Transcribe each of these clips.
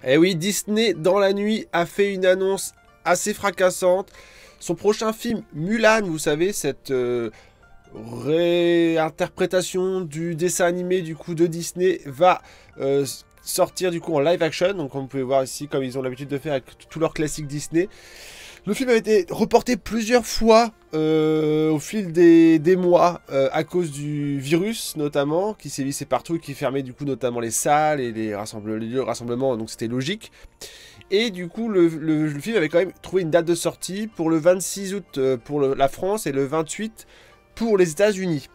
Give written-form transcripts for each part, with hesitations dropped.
Et oui, Disney, dans la nuit, a fait une annonce assez fracassante. Son prochain film, Mulan, vous savez, cette réinterprétation du dessin animé du coup de Disney, va sortir du coup en live action. Donc comme vous pouvez voir ici, comme ils ont l'habitude de faire avec tous leurs classiques Disney. Le film a été reporté plusieurs fois au fil des mois à cause du virus notamment qui sévissait partout et qui fermait du coup notamment les salles et les lieux de rassemblement, donc c'était logique. Et du coup le film avait quand même trouvé une date de sortie pour le 26 août pour la France et le 28 pour les États-Unis.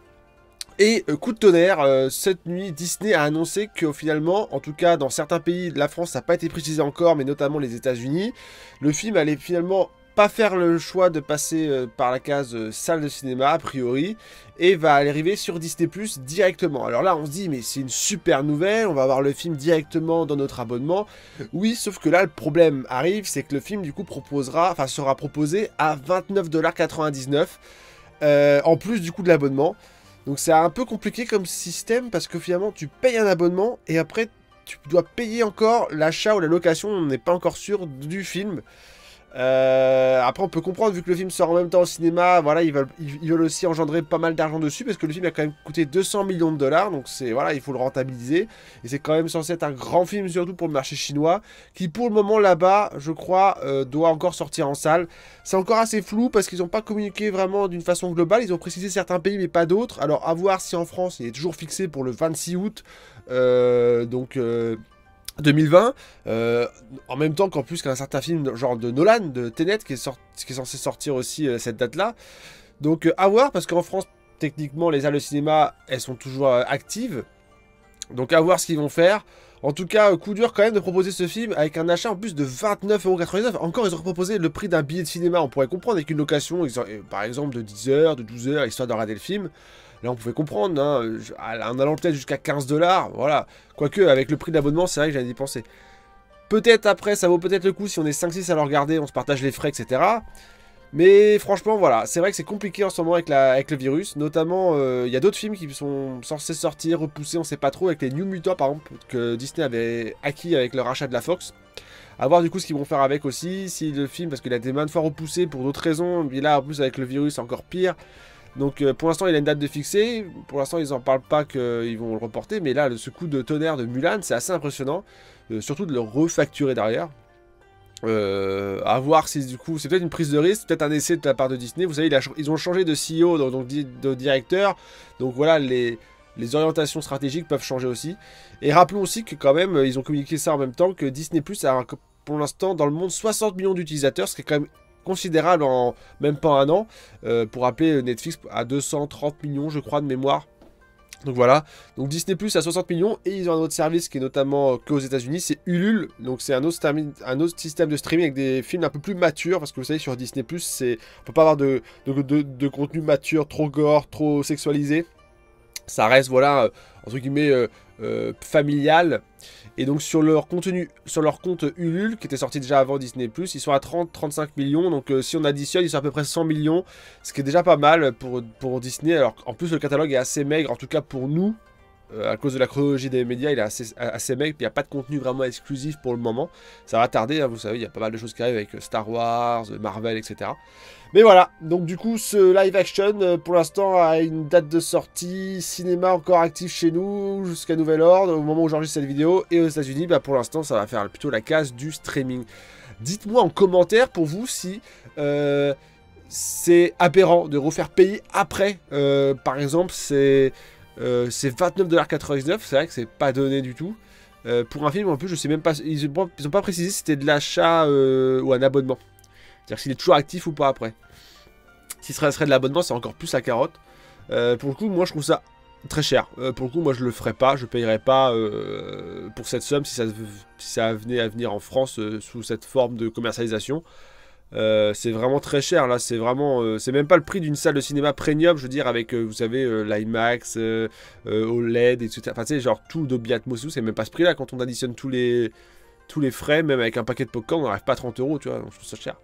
Et coup de tonnerre, cette nuit, Disney a annoncé que finalement, en tout cas dans certains pays, la France, ça n'a pas été précisé encore, mais notamment les États-Unis, le film allait finalement pas faire le choix de passer par la case salle de cinéma, a priori, et va arriver sur Disney Plus directement. Alors là, on se dit, mais c'est une super nouvelle, on va avoir le film directement dans notre abonnement. Oui, sauf que là, le problème arrive, c'est que le film, du coup, sera proposé à 29,99 $, en plus du coup de l'abonnement. Donc c'est un peu compliqué comme système parce que finalement tu payes un abonnement et après tu dois payer encore l'achat ou la location, on n'est pas encore sûr du film. Après on peut comprendre vu que le film sort en même temps au cinéma, voilà, ils veulent aussi engendrer pas mal d'argent dessus parce que le film a quand même coûté 200 millions de dollars, donc c'est voilà, il faut le rentabiliser et c'est quand même censé être un grand film surtout pour le marché chinois qui pour le moment là-bas, je crois, doit encore sortir en salle. C'est encore assez flou parce qu'ils n'ont pas communiqué vraiment d'une façon globale, ils ont précisé certains pays mais pas d'autres. Alors à voir si en France il est toujours fixé pour le 26 août, donc 2020, en même temps qu'en plus qu'un certain film genre de Nolan, de Tenet, qui est censé sortir aussi cette date-là. Donc à voir, parce qu'en France, techniquement, les salles de cinéma, elles sont toujours actives. Donc à voir ce qu'ils vont faire. En tout cas, coup dur quand même de proposer ce film avec un achat en plus de 29,99 €. Encore, ils ont proposé le prix d'un billet de cinéma. On pourrait comprendre avec une location, par exemple, de 10 heures, de 12 heures, histoire de regarder le film. Là, on pouvait comprendre, hein, en allant peut-être jusqu'à 15 $, voilà. Quoique, avec le prix de l'abonnement, c'est vrai que j'avais dépensé. Peut-être après, ça vaut peut-être le coup si on est 5-6 à le regarder, on se partage les frais, etc. Mais franchement, voilà, c'est vrai que c'est compliqué en ce moment avec le virus. Notamment, il y a d'autres films qui sont censés sortir, repoussés, on sait pas trop, avec les New Mutants, par exemple, que Disney avait acquis avec le rachat de la Fox. A voir du coup ce qu'ils vont faire avec aussi, si le film, parce qu'il a été maintes fois repoussé pour d'autres raisons, puis là, en plus, avec le virus, encore pire. Donc pour l'instant il a une date de fixée, pour l'instant ils en parlent pas qu'ils vont le reporter, mais là ce coup de tonnerre de Mulan c'est assez impressionnant, surtout de le refacturer derrière. À voir si du coup c'est peut-être une prise de risque, peut-être un essai de la part de Disney, vous savez ils ont changé de CEO, donc de directeur, donc voilà les orientations stratégiques peuvent changer aussi. Et rappelons aussi que quand même ils ont communiqué ça en même temps que Disney Plus a pour l'instant dans le monde 60 millions d'utilisateurs, ce qui est quand même considérable en même pas un an. Pour rappeler, Netflix à 230 millions, je crois, de mémoire. Donc voilà, donc Disney Plus à 60 millions et ils ont un autre service qui est notamment qu'aux États-Unis, c'est Ulule. Donc c'est un autre système de streaming avec des films un peu plus matures parce que vous savez sur Disney Plus, on peut pas avoir de contenu mature, trop gore, trop sexualisé. Ça reste voilà entre guillemets familial. Et donc sur leur contenu, sur leur compte Ulule, qui était sorti déjà avant Disney+, ils sont à 30-35 millions, donc si on additionne, ils sont à peu près 100 millions, ce qui est déjà pas mal pour Disney, alors en plus le catalogue est assez maigre, en tout cas pour nous, à cause de la chronologie des médias, il est assez maigre, puis il n'y a pas de contenu vraiment exclusif pour le moment, ça va tarder, hein, vous savez, il y a pas mal de choses qui arrivent avec Star Wars, Marvel, etc. Mais voilà, donc du coup ce live action pour l'instant a une date de sortie cinéma encore actif chez nous jusqu'à nouvel ordre au moment où j'enregistre cette vidéo, et aux États-Unis bah, pour l'instant ça va faire plutôt la case du streaming. Dites-moi en commentaire pour vous si c'est aberrant de refaire payer après, par exemple c'est 29,99 $, c'est vrai que c'est pas donné du tout. Pour un film en plus je sais même pas, ils ont pas précisé si c'était de l'achat ou un abonnement. C'est-à-dire s'il est toujours actif ou pas après. Si ce serait de l'abonnement, c'est encore plus la carotte. Pour le coup, moi je trouve ça très cher. Pour le coup, moi je le ferais pas, je payerais pas pour cette somme si ça venait à venir en France sous cette forme de commercialisation. C'est vraiment très cher là, c'est vraiment, c'est même pas le prix d'une salle de cinéma premium, je veux dire, avec, vous savez, l'IMAX, OLED, etc. Enfin, tu sais, genre tout Dolby Atmos, c'est même pas ce prix là quand on additionne tous les frais, même avec un paquet de popcorn, on n'arrive pas à 30 €, tu vois, donc je trouve ça cher.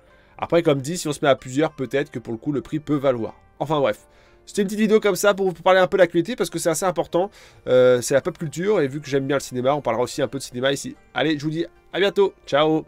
Après, comme dit, si on se met à plusieurs, peut-être que pour le coup, le prix peut valoir. Enfin bref, C'était une petite vidéo comme ça pour vous parler un peu de l'actualité parce que c'est assez important. C'est la pop culture et vu que j'aime bien le cinéma, on parlera aussi un peu de cinéma ici. Allez, je vous dis à bientôt. Ciao.